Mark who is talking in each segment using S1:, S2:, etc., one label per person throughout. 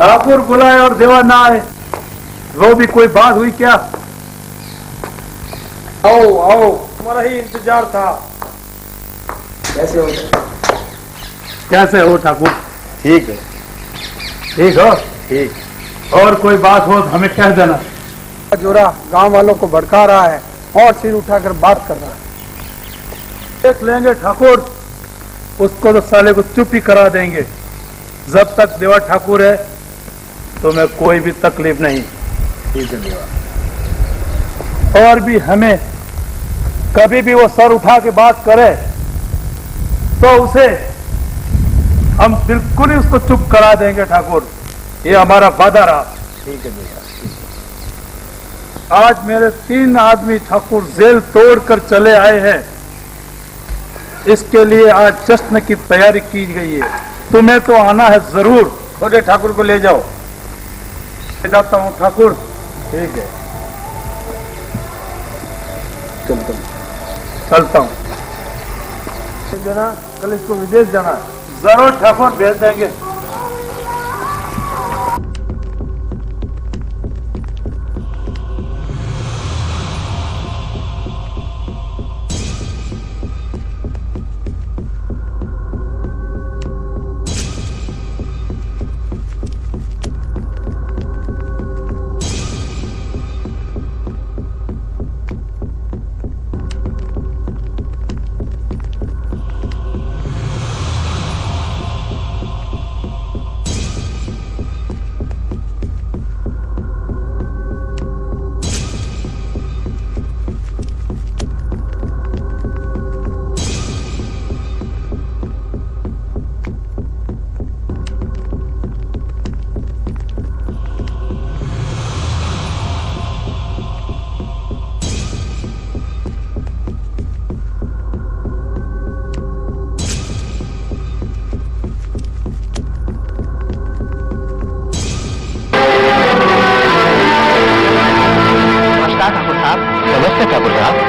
S1: ठाकुर बुलाए और देवा ना आए, वो भी कोई बात हुई क्या?
S2: आओ आओ, तुम्हारा ही इंतजार था।
S1: कैसे हो ठाकुर?
S2: ठीक है।
S1: ठीक हो?
S2: ठीक।
S1: और कोई बात हो तो हमें कह देना।
S2: जोरा गांव वालों को भड़का रहा है और सिर उठाकर बात कर रहा है।
S1: देख लेंगे ठाकुर, उसको तो साले को चुप ही करा देंगे। जब तक देवा ठाकुर है तुम्हें कोई भी तकलीफ नहीं।
S2: ठीक है देवा।
S1: और भी हमें कभी भी वो सर उठा के बात करे तो उसे हम बिल्कुल ही उसको चुप करा देंगे ठाकुर, ये हमारा वादा रहा।
S2: ठीक है देवा।
S1: आज मेरे 3 आदमी ठाकुर जेल तोड़कर चले आए हैं, इसके लिए आज जश्न की तैयारी की गई है। तुम्हें तो आना है जरूर।
S2: छोटे ठाकुर को ले जाओ।
S1: ले जाता हूँ ठाकुर।
S2: ठीक है,
S1: चलता हूँ।
S2: जाना कल इसको विदेश जाना है।
S1: जरूर ठाकुर, भेज देंगे।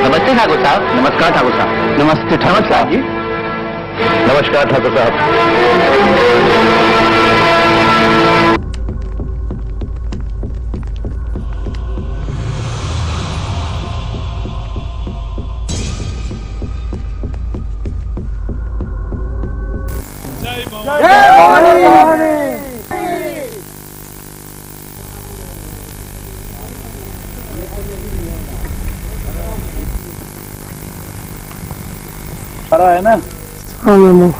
S3: नमस्ते ठाकुर साहब। नमस्कार ठाकुर साहब। नमस्ते ठाकुर साहब जी। नमस्कार ठाकुर साहब।
S1: है ना?
S2: हाँ मामू।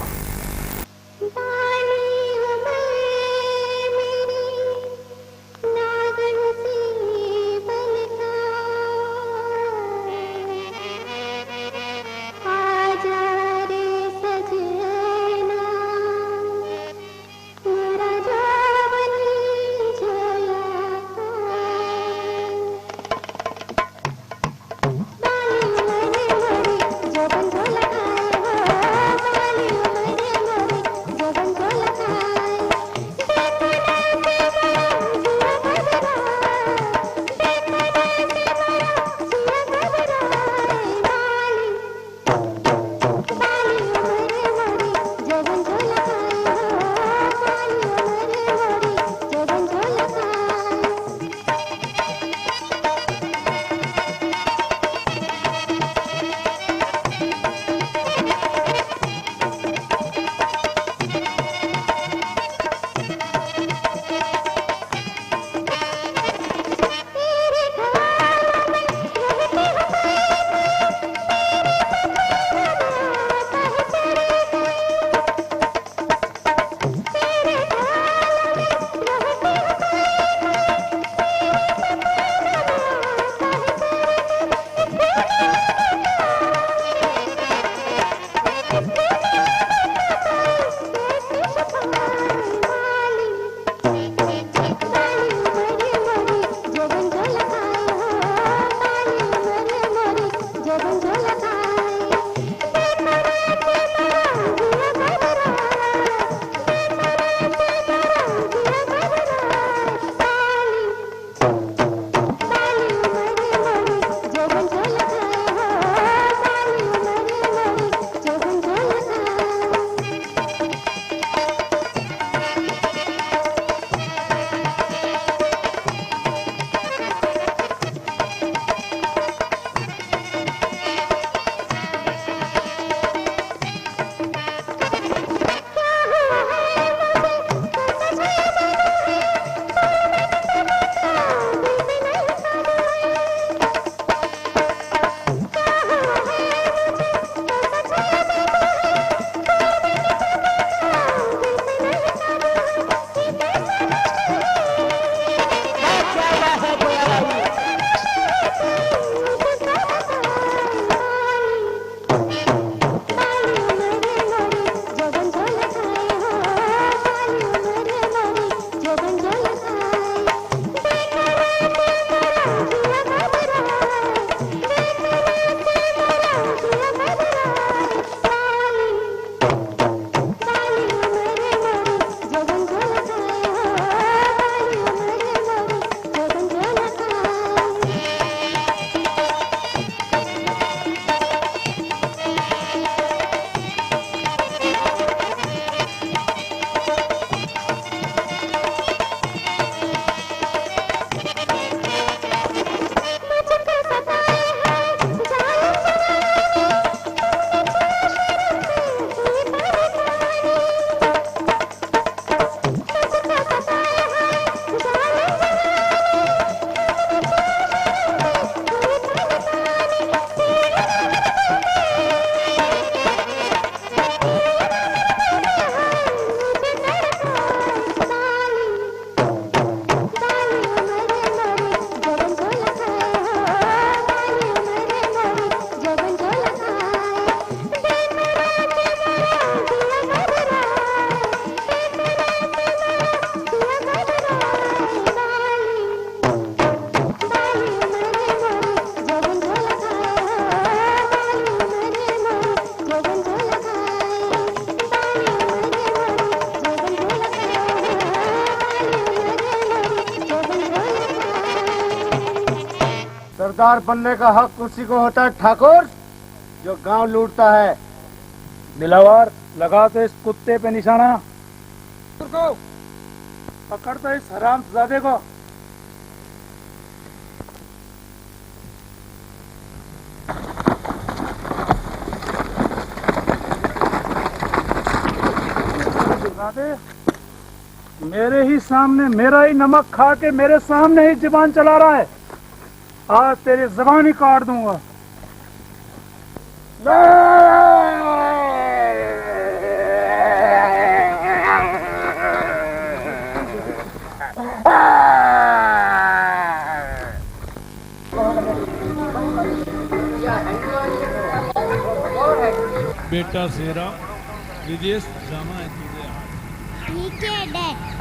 S2: सरदार बनने का हक उसी को होता है ठाकुर, जो गांव लूटता है।
S1: दिलावर, लगा तो इस कुत्ते पे निशाना। को पकड़ता इस हरामजादे को। मेरे ही सामने, मेरा ही नमक खा के मेरे सामने ही जुबान चला रहा है। आज तेरी जुबान ही काट दूंगा।
S4: बेटा सेरा विदेश जाना है तुझे।
S5: ठीक है डैड।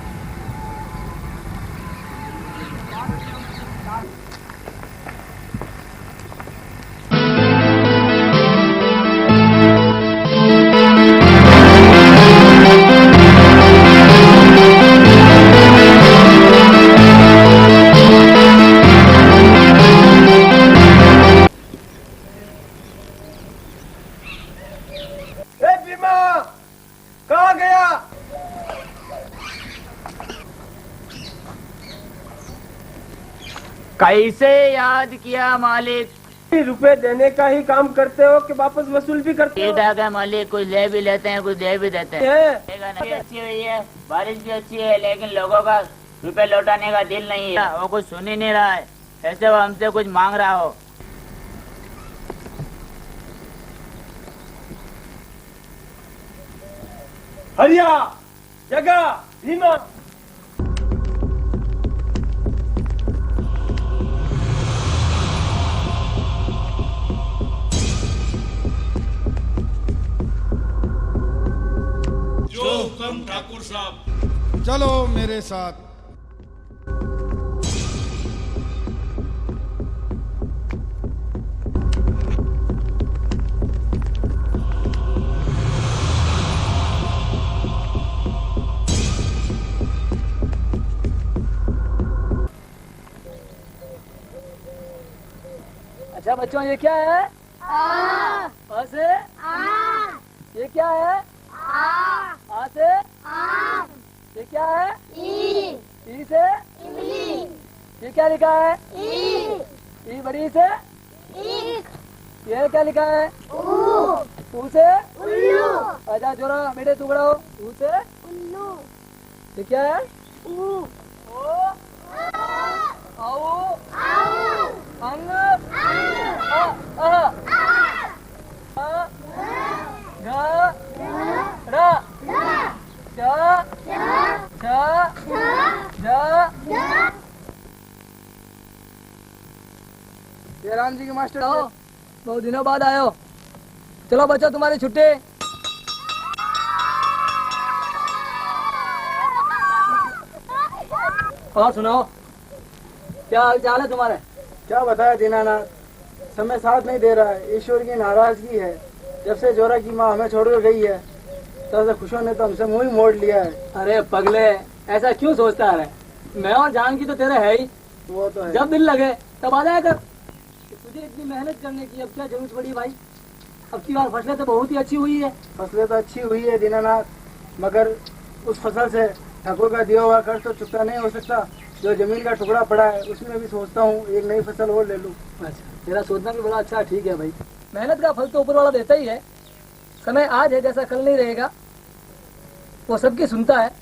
S2: कहाँ गया?
S6: कैसे याद किया मालिक?
S2: रुपए देने का ही काम करते हो कि वापस वसूल भी करते हो?
S6: ठीक है मालिक, कुछ ले भी लेते हैं, कुछ दे भी देते हैं। अच्छी हुई है, बारिश भी अच्छी है, लेकिन लोगों का रुपए लौटाने का दिल नहीं है। वो कुछ सुन ही नहीं रहा है, ऐसे वो हमसे कुछ मांग रहा हो।
S2: हरिया, जगा, भीमा।
S4: जो हुक्म ठाकुर साहब।
S7: चलो मेरे साथ।
S8: अच्छा बच्चों, ये क्या है? आ से? ये क्या है? आ से? ये क्या है? ई से? ये क्या लिखा है? ई बड़ी से? ये क्या लिखा है? ऊ से? अच्छा जोरा बेटे तू बड़ा हो। ऊ से? ये क्या है? ओ आओ अंग
S2: राम जी के मास्टर
S8: बहुत दिनों बाद आयो। चलो बच्चों, तुम्हारी छुट्टी। और सुनाओ, क्या हाल चाल है तुम्हारे?
S2: क्या बताया दीनानाथ, समय साथ नहीं दे रहा है। ईश्वर की नाराजगी है। जब से जोरा की माँ हमें छोड़कर गई है, तब से खुशों ने तो हमसे मुंह ही मोड़ लिया है।
S8: अरे पगले, ऐसा क्यों सोचता है? मैं और जानकी तो तेरे है ही।
S2: वो तो है।
S8: जब दिल लगे तब आ जाया कर। तुझे इतनी मेहनत करने की अब क्या जरूरत पड़ी भाई? अब की बार फसलें तो बहुत ही अच्छी हुई है।
S2: फसलें तो अच्छी हुई है दीनानाथ, मगर उस फसल से ठाकुर का दिया हुआ कर्ज तो चुकता नहीं हो सकता। जो जमीन का टुकड़ा पड़ा है, उसमें भी सोचता हूँ एक नई फसल और ले लूँ।
S8: अच्छा, तेरा सोचना भी बड़ा अच्छा, ठीक है भाई। मेहनत का फल तो ऊपर वाला देता ही है। समय आज है जैसा कल नहीं रहेगा, वो सबकी सुनता है।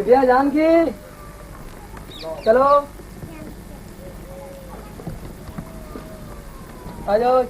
S8: क्या जानकी, चलो आ जाओ।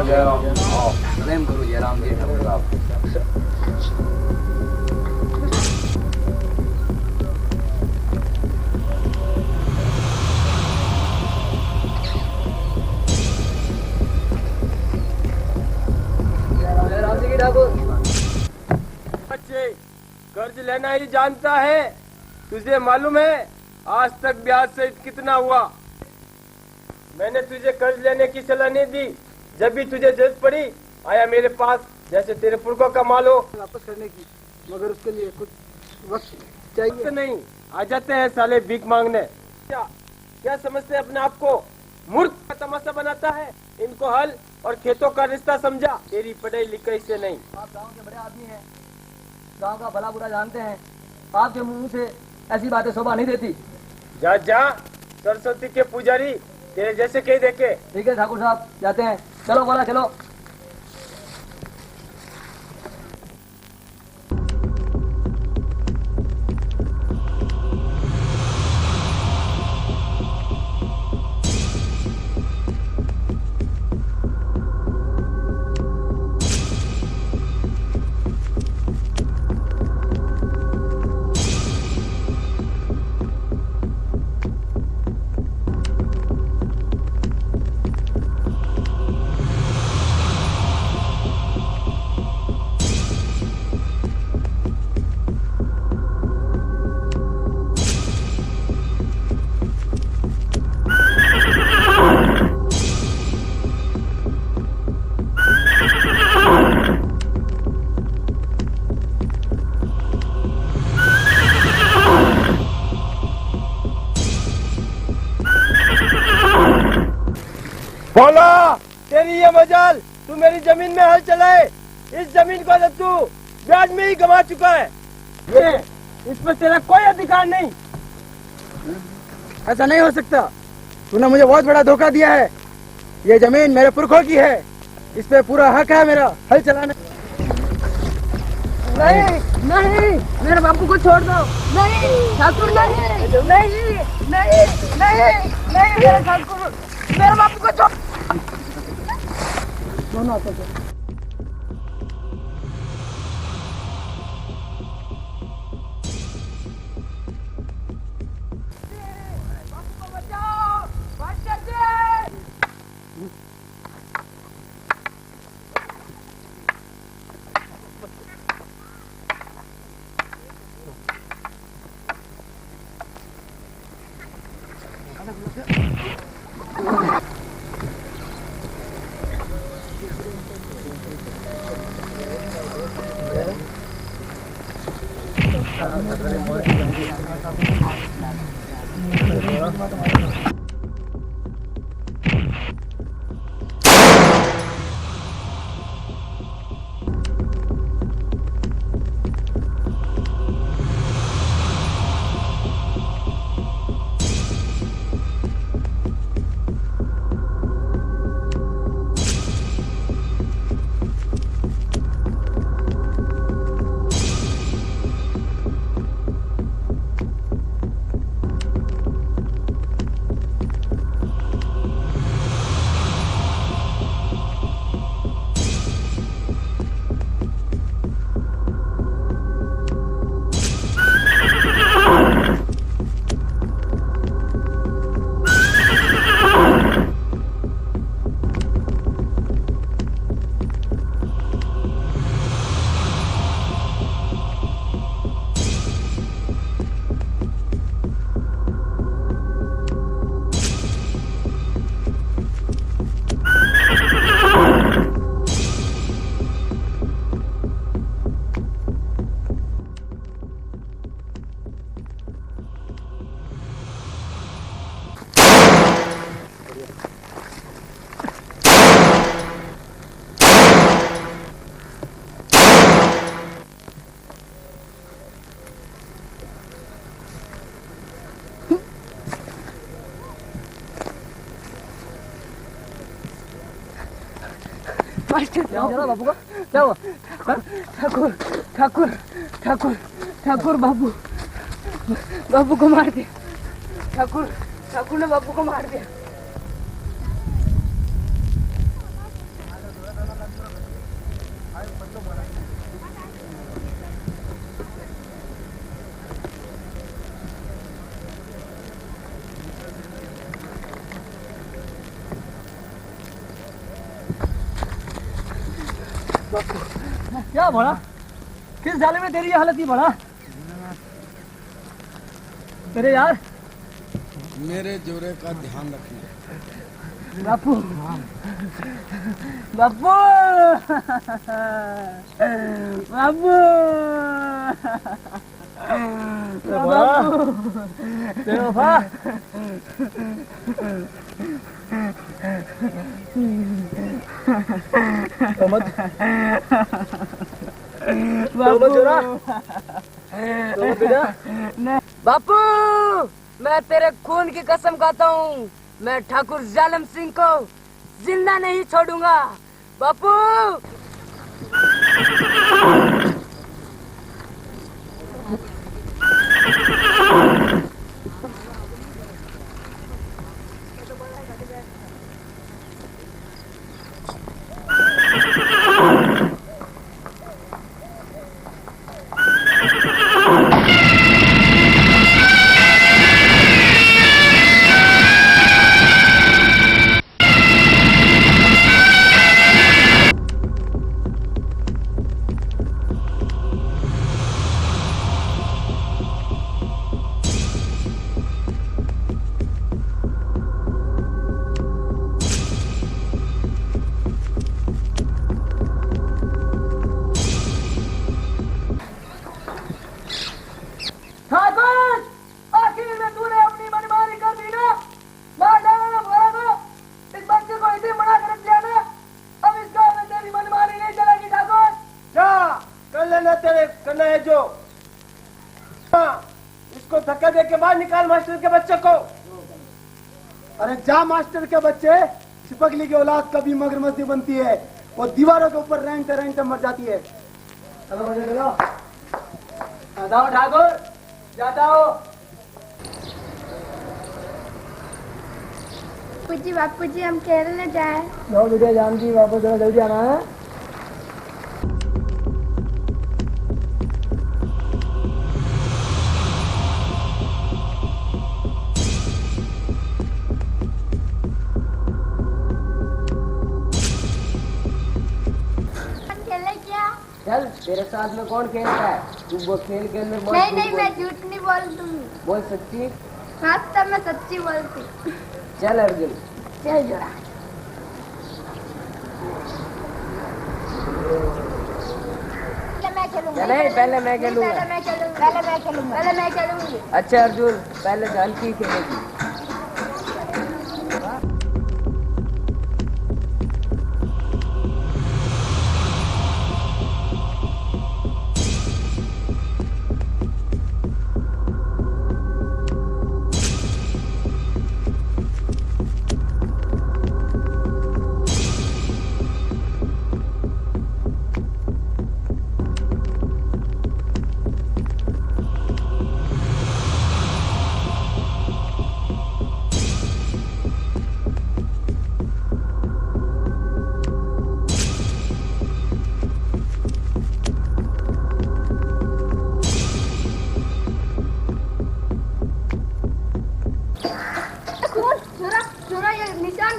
S8: प्रेम करो जयराम जी ठाकुर साहब। जयराम जी की ठाकुर।
S7: बच्चे कर्ज लेना ही जानता है, तुझे मालूम है आज तक ब्याज सहित कितना हुआ? मैंने तुझे कर्ज लेने की सलाह नहीं दी, जब भी तुझे जरूरत पड़ी आया मेरे पास, जैसे तेरे पुरखों का माल हो।
S2: वापस करने की, मगर उसके लिए कुछ वक्त चाहिए।
S7: नहीं आ जाते हैं साले भीख मांगने। क्या समझते हैं अपने आप को? मूर्ख का तमाशा बनाता है। इनको हल और खेतों का रिश्ता समझा, तेरी पढ़ाई लिखाई से नहीं।
S8: आप गांव के बड़े आदमी हैं, गांव का भला बुरा जानते हैं, आपके मुंह से ऐसी बातें शोभा नहीं देती।
S7: जा जा सरस्वती के पुजारी, तेरे जैसे कहीं देखे।
S8: ठीक है ठाकुर साहब, जाते हैं। चलो बोला चलो।
S7: बोला तेरी ये मजाल, तू मेरी जमीन में हल चलाए। इस जमीन को तो तू ब्याज में ही गंवा चुका है, ये इस पर तेरा कोई अधिकार नहीं।
S2: ऐसा नहीं हो सकता, तूने मुझे बहुत बड़ा धोखा दिया है। ये जमीन मेरे पुरखों की है, इस पे पूरा हक है मेरा हल चलाने।
S8: नहीं नहीं, मेरे बापू को छोड़ दो। नहीं ठाकुर, नहीं नहीं नहीं नहीं नहीं, मेरे ठाकुर, मेरे बापू को छोड़। दोनों हाथों से। क्या हुआ बाबू का? क्या हुआ? ठाकुर ठाकुर ठाकुर ठाकुर बाबू, बाबू को मार दिया। ठाकुर ठाकुर ने बाबू को मार दिया। क्या बोला? किस साल में तेरी ये हालत ही बढ़ा? तेरे यार
S4: मेरे जोरे का ध्यान रखना।
S8: बापू बापू बापू बेवफा बापू मैं तेरे खून की कसम खाता हूँ, मैं ठाकुर जालिम सिंह को जिंदा नहीं छोड़ूंगा। बापू
S7: इसको धक्का दे के बाहर निकाल मास्टर के बच्चे को।
S2: अरे जा मास्टर के बच्चे, चिपकली की औलाद कभी मगरमच्छ बनती है, वो दीवारों के ऊपर रेंगते रेंगते मर जाती है। चलो बजे चलो, जाओ ठाकुर, जाता हो।
S5: बापू जी हम खेलने जाए।
S8: नो बेटा जानकी, वापस जल्दी आना है। चल तेरे साथ में कौन खेलता है? तू वो खेल के अंदर
S5: नहीं नहीं मैं झूठ नहीं बोल दूंगी।
S8: बोल सच्ची?
S5: हाँ तब मैं सच्ची बोलती।
S8: चल अर्जुन
S5: चल जोड़ा। मैं खेलूंगी।
S8: नहीं पहले मैं खेलूंगा।
S5: पहले मैं खेलूंगा। पहले मैं खेलूंगी।
S8: अच्छा अर्जुन पहले जानकी खेलेगी।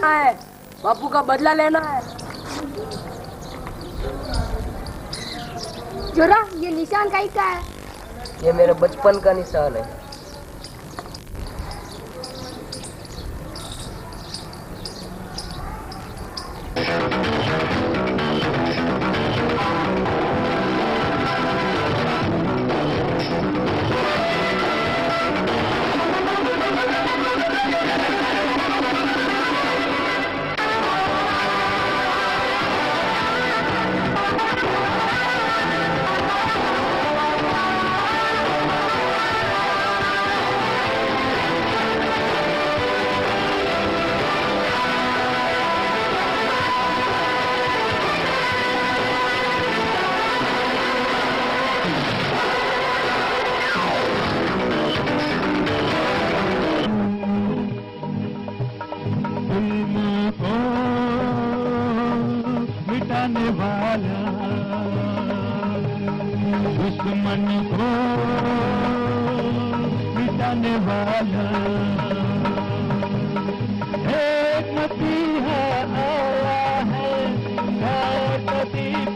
S8: है बापू का बदला लेना है।
S5: जोरा ये निशान कहीं का है?
S8: ये मेरे बचपन का निशान है।
S9: दुश्मन को मिटाने वाला एक मसीहा आया है, Pradeep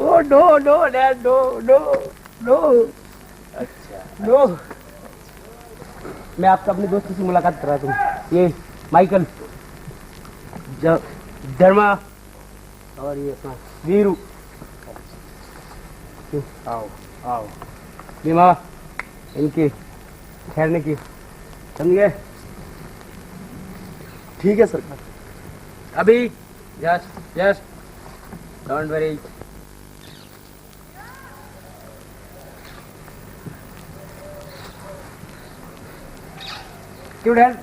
S8: oh no no dad no no no.
S6: अच्छा
S8: नो। मैं आपको अपने दोस्त से मुलाकात करा दूं। ये माइकल, धर्मा और ये अपना वीरू।
S6: आओ आओ।
S8: बीमा इनकी ठहरने की, समझे?
S2: ठीक है सरकार।
S8: अभी जस्ट डोंट वरी। क्यों डैड,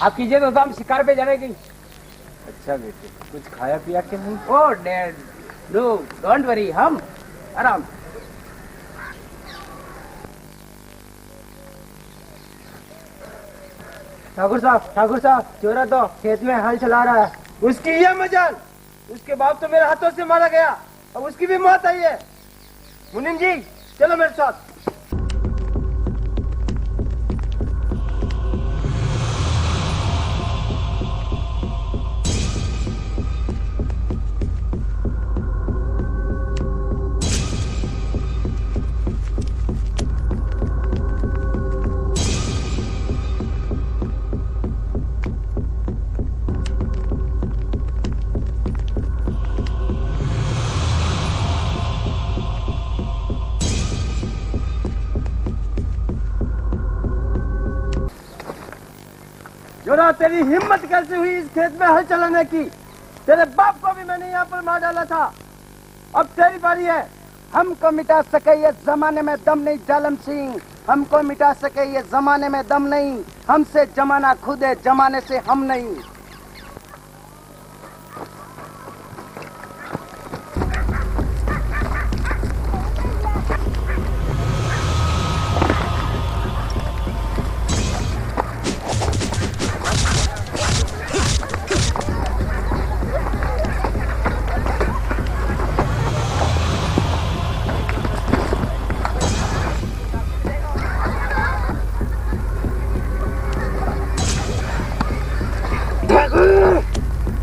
S8: आप कीजिए तो हम शिकार पे जाने की।
S6: अच्छा बेटे, कुछ खाया पिया के नहीं?
S8: ओ डैड नो डोंट वरी, हम आराम। ठाकुर साहब चोरा तो खेत में हल चला रहा है।
S7: उसकी ये मजाल, उसके बाप तो मेरे हाथों से मारा गया, अब उसकी भी मौत आई है। मुनीम जी चलो मेरे साथ। जोरा, तेरी हिम्मत कैसे हुई इस खेत में हल चलाने की? तेरे बाप को भी मैंने यहाँ पर मार डाला था, अब तेरी बारी है।
S2: हमको मिटा सके ये जमाने में दम नहीं जालम सिंह, हमको मिटा सके ये जमाने में दम नहीं। हमसे जमाना खुद है, जमाने से हम नहीं।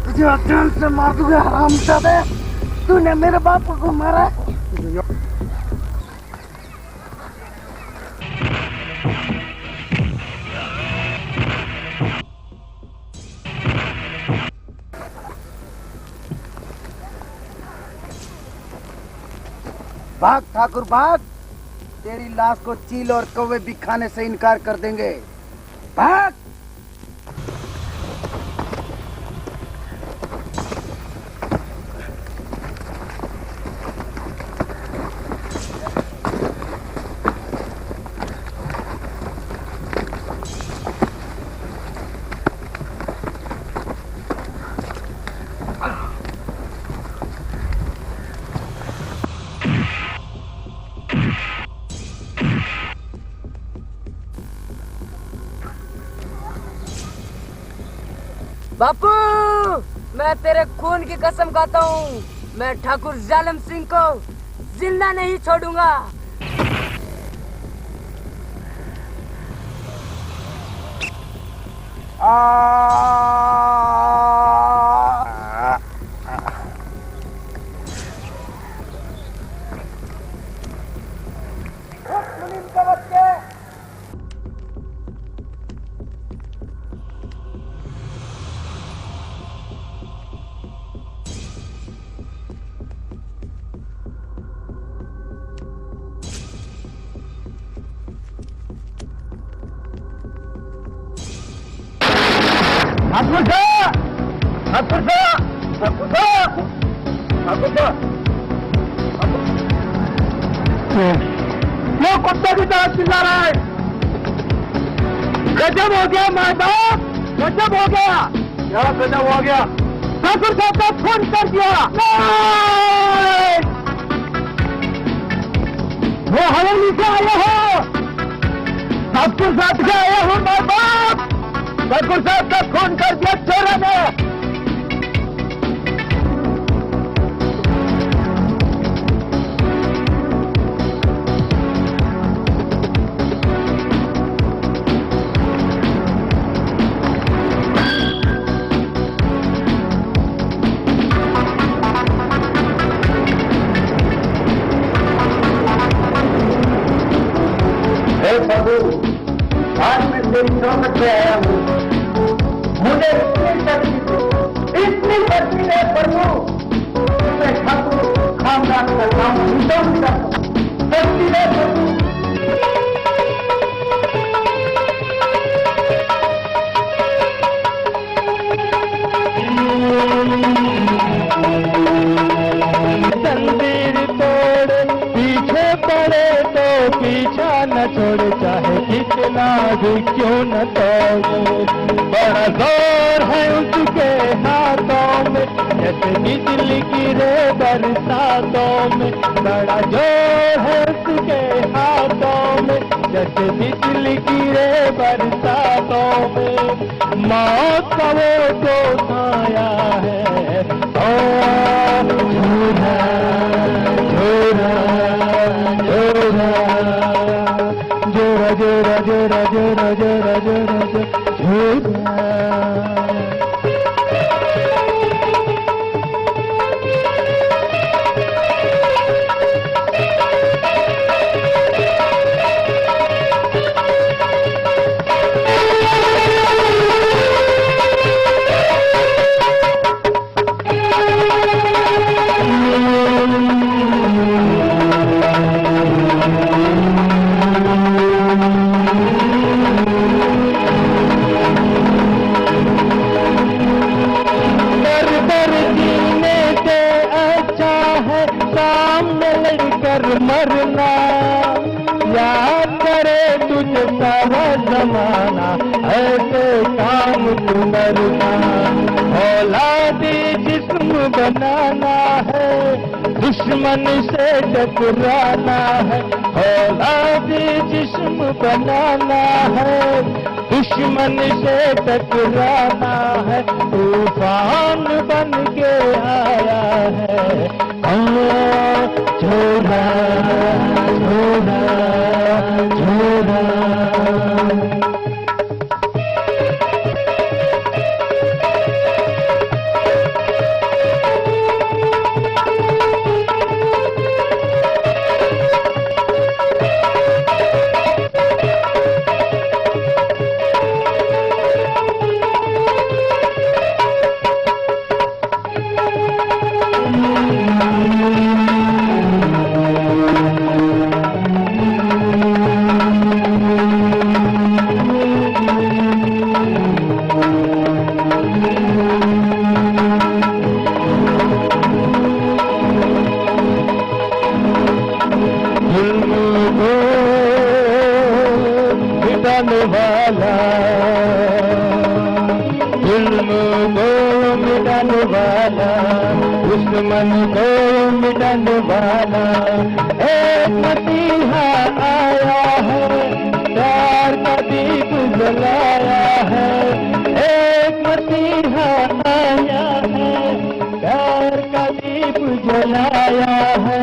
S2: तुझे अचानक से मार दूंगा हरामजादे। तूने मेरे बाप को मारा। भाग ठाकुर भाग, तेरी लाश को चील और कौवे भी खाने से इनकार कर देंगे। भाग।
S8: बापू, मैं तेरे खून की कसम खाता हूँ, मैं ठाकुर जालम सिंह को जिंदा नहीं छोड़ूंगा।
S3: वो कुत्ते की तरह चिल्ला रहा है। गजब हो गया माँ बाप, गजब हो गया। क्या गजब हो गया? ठाकुर साहब का खून कर दिया। वो हवेली से आए हो, ठाकुर साहब से आए हो माँ बाप। ठाकुर साहब का खून कर दिया चोरों ने। से आया हूँ। मुझे इतनी शक्ति है प्रभु, मैं ठाकुर खानदान का काम नहीं करता। शक्ति है प्रभु।
S9: तंदीर तोड़ पीछे पड़े तो पीछा न छोड़े, चाहे कितना भी क्यों न तोड़े। बड़ा जोर है उसके हाथों में, जैसे बिजली गिरे बरसातों में। बड़ा जोर है उसके हाथों में, जैसे बिजली गिरे बरसातों में। मौत का वो तो आया है, झूला झूला झूला, जोरा जोरा जोरा जोरा जोरा जोरा झूला। मरना याद करे तुझे सारा जमाना, ऐसे काम तू करना। औलादी जिस्म बनाना है, दुश्मन से टकराना है। औलादी जिस्म बनाना है, दुश्मन से टकराना है। तूफान बन के आया है, झोला झोला झोला। दुश्मन को मिटाने वाला एक मसीहा आया है, प्यार का दीप जलाया है। एक मसीहा आया है, प्यार का दीप जलाया है।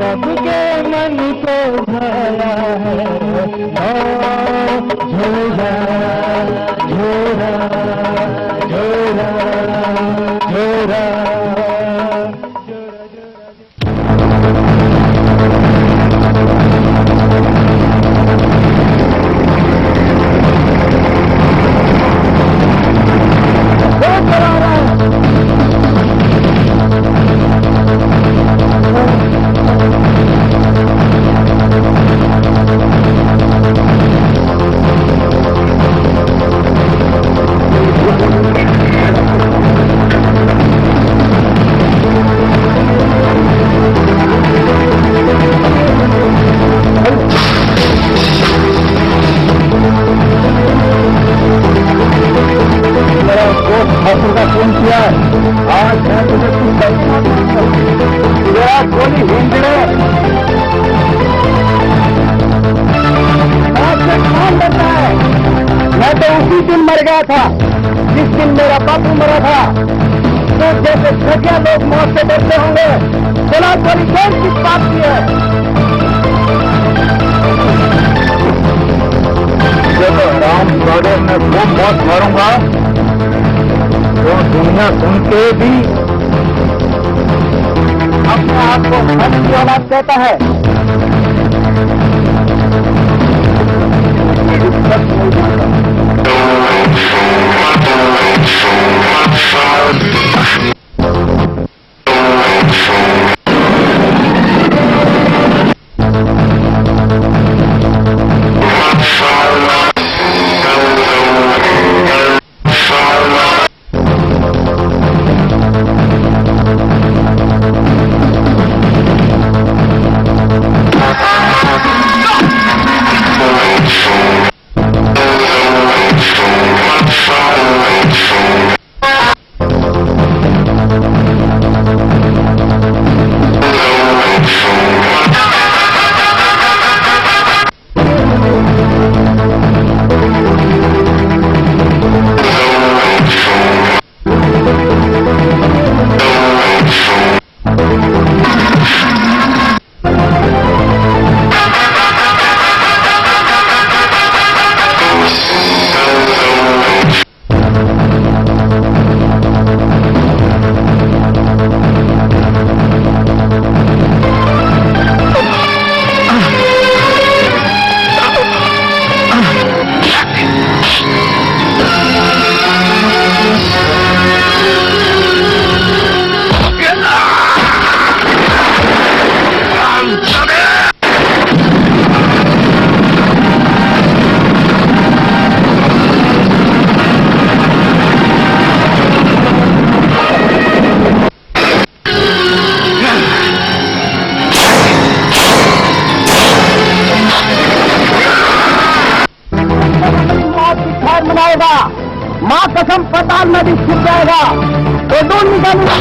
S9: सबके मन को भाया है, झोला झोला झोला झोला। था जिस दिन मेरा बापू मरा था। तो जैसे घटिया लोग मौत से डरते होंगे, चला गोली कौन किस बात की है? जब राम ब्रदर में वो मौत मारूंगा तो दुनिया सुन के भी अपने आप को हद की औलाद कहता है। सच नहीं जानता।
S3: कसम पताल में भी छुप जाएगा तो ढूंढ निकालूंगा।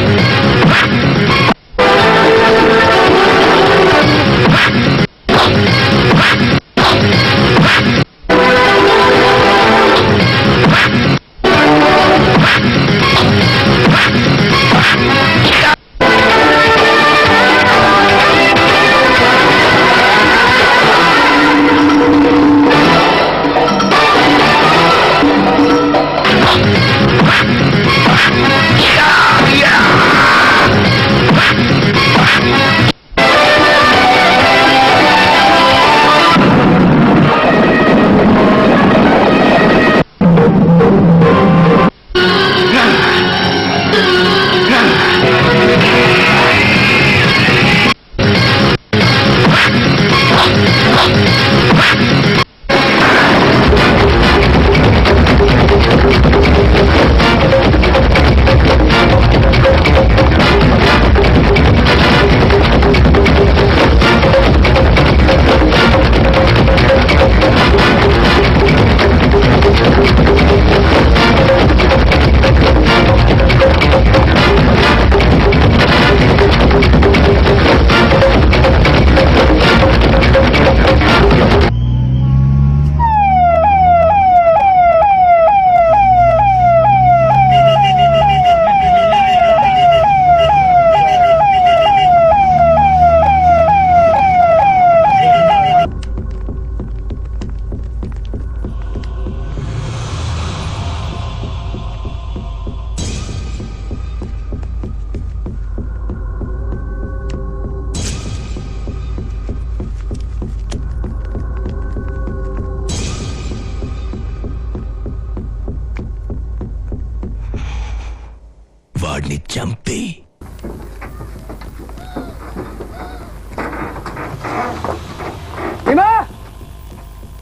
S10: వాడిని చంపి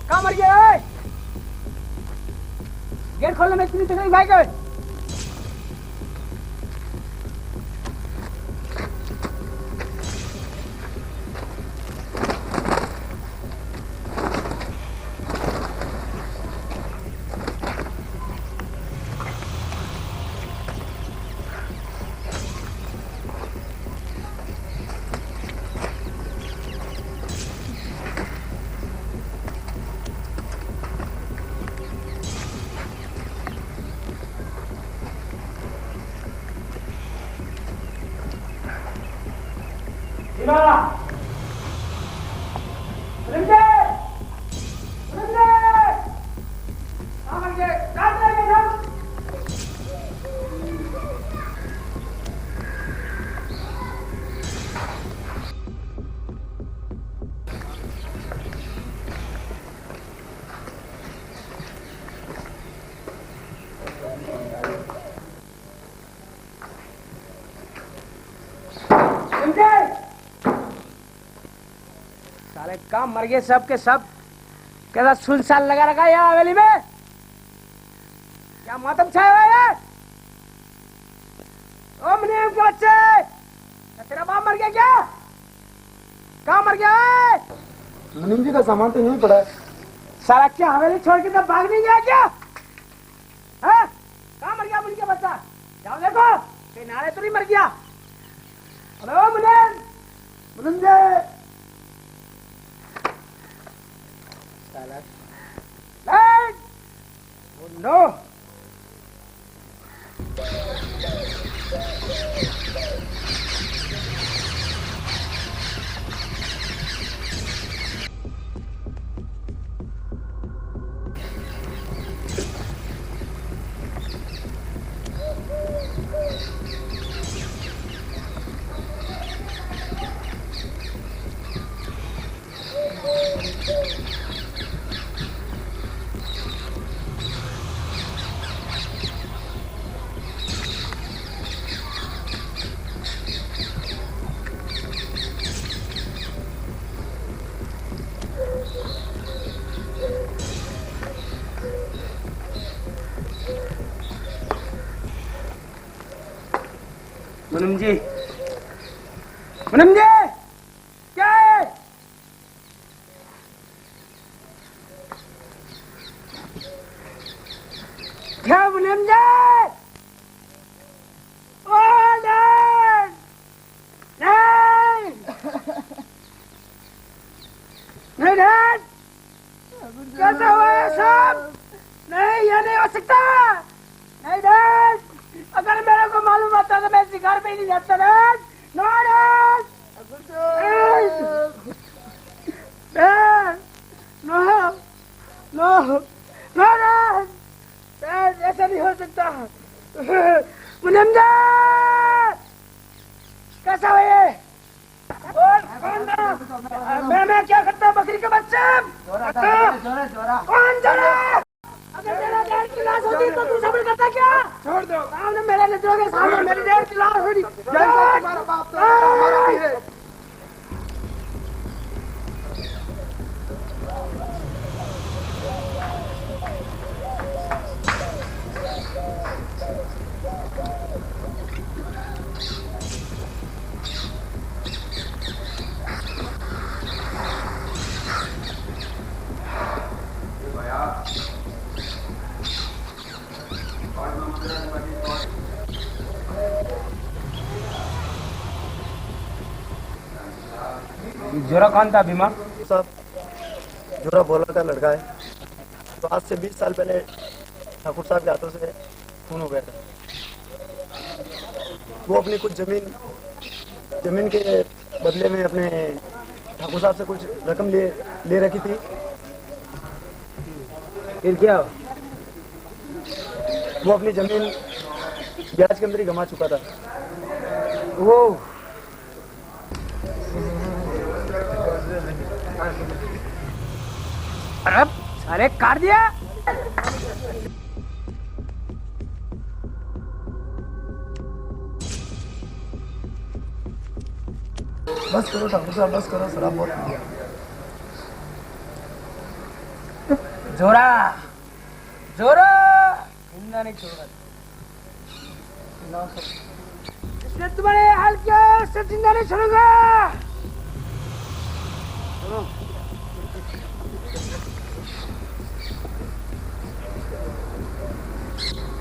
S8: कहाँ मर गया है? गेट खोलने में इतनी तकलीफ भाई गए। साले काम मर गए सब के सब। कैसा सुनसान लगा रखा है यहाँ हवेली में? क्या मातम छाया हुआ है? ओ मुनीम के बच्चे, तेरा बाप मर गया क्या? कहाँ मर गया है?
S2: मुनीम जी का सामान तो यहीं पड़ा है।
S8: साला क्या हवेली छोड़ के तब भाग नहीं गया क्या? हाँ? कहाँ मर गया मुनीम का बच्चा? जाओ देखो, कहीं नाले तो नहीं मर गया? अरे ओ मुनीम, मुनीम जी। Oh no! मुनीम जी, मुनीम जी, क्या है? क्या मुनीम जी? द्वार पे ही नहीं जाता नाराज नाराज नो नो नाराज ऐसा नहीं हो सकता। मुनंदा कैसा है ये? और मैं क्या करता बकरी के बच्चे? कौन जोरा? अगर तेरा डेढ़ की लाश होती तो तू सब्र करता क्या? छोड़ दो। सामने मेरे नजरों के सामने मेरी डेढ़ की लाश होती।
S2: तुम्हारा बाप तो हमारा भी है।
S7: जोरा कौन था भीमा?
S2: साहब जोरा भोला का लड़का है। तो आज से 20 साल पहले ठाकुर साहब के हाथों से खून हो गया था। वो अपनी कुछ जमीन के बदले में अपने ठाकुर साहब से कुछ रकम ले रखी थी।
S7: फिर क्या?
S2: वो अपनी जमीन ब्याज के अंदर ही गंवा चुका था।
S7: वो
S8: अरे काट दिया।
S2: बस करो ठाकुर साहब, बस करो, शराब बहुत पी लिया।
S8: जोरा जोरा जिंदा नहीं छोड़ूंगा। इसने तुम्हारे हाल क्या से जिंदा नहीं छोड़ूंगा।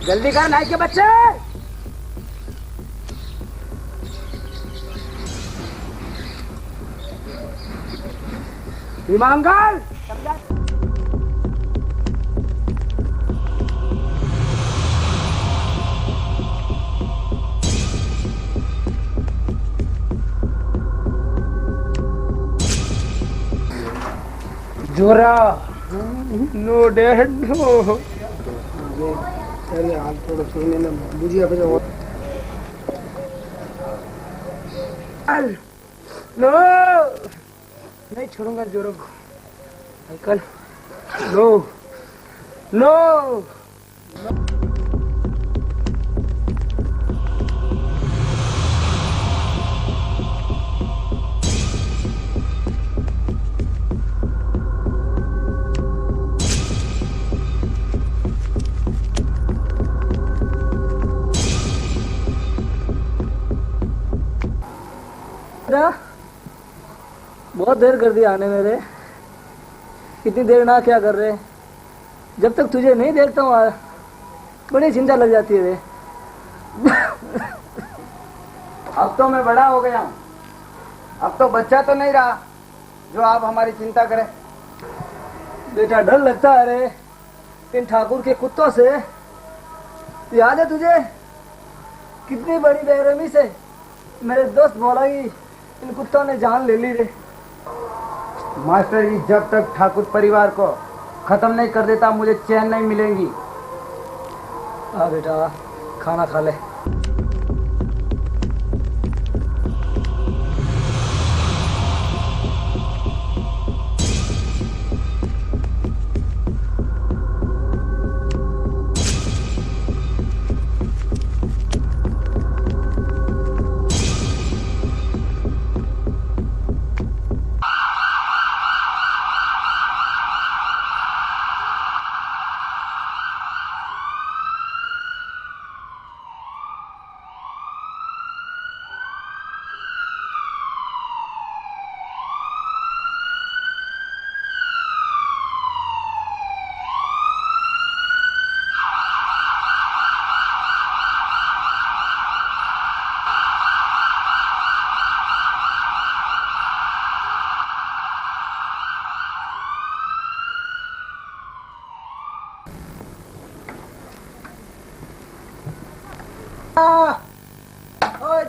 S8: जल्दी कर नाई के बच्चे। हिमांगल
S7: जोरा नो डैड नो।
S2: पहले हाथ थोड़ा सुनने में बुझिया फिर
S8: नो नहीं छोड़ूंगा जोरों को। Uncle no no. बहुत देर कर दिया आने मेरे। इतनी देर ना क्या कर रहे? जब तक तुझे नहीं देखता हूँ बड़ी चिंता लग जाती है रे।
S11: अब तो मैं बड़ा हो गया हूँ, अब तो बच्चा तो नहीं रहा जो आप हमारी चिंता करें।
S8: बेटा डर लगता है रे इन ठाकुर के कुत्तों से। याद है तुझे कितनी बड़ी बेरहमी से मेरे दोस्त बोला कि इन कुत्तों ने जान ले ली रे।
S11: मास्टर जी, जब तक ठाकुर परिवार को खत्म नहीं कर देता मुझे चैन नहीं मिलेगी।
S8: हाँ बेटा खाना खा ले।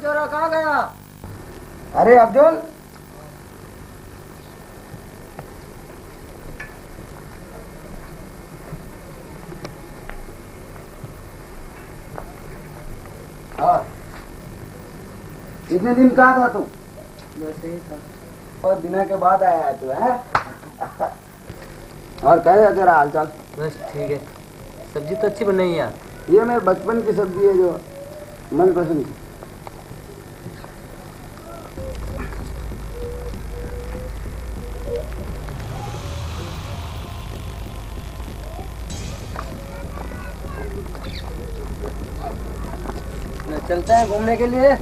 S8: चोरा कहाँ गया?
S11: अरे अब्दुल, इतने दिन कहाँ था तू?
S8: वैसे ही था।
S11: और दिनों के बाद आया है तू, है? और क्या तेरा हालचाल?
S8: बस ठीक है। सब्जी तो अच्छी बनाई है यार।
S11: ये मेरे बचपन की सब्जी है जो मन पसंद की।
S8: चलते हैं घूमने के लिए।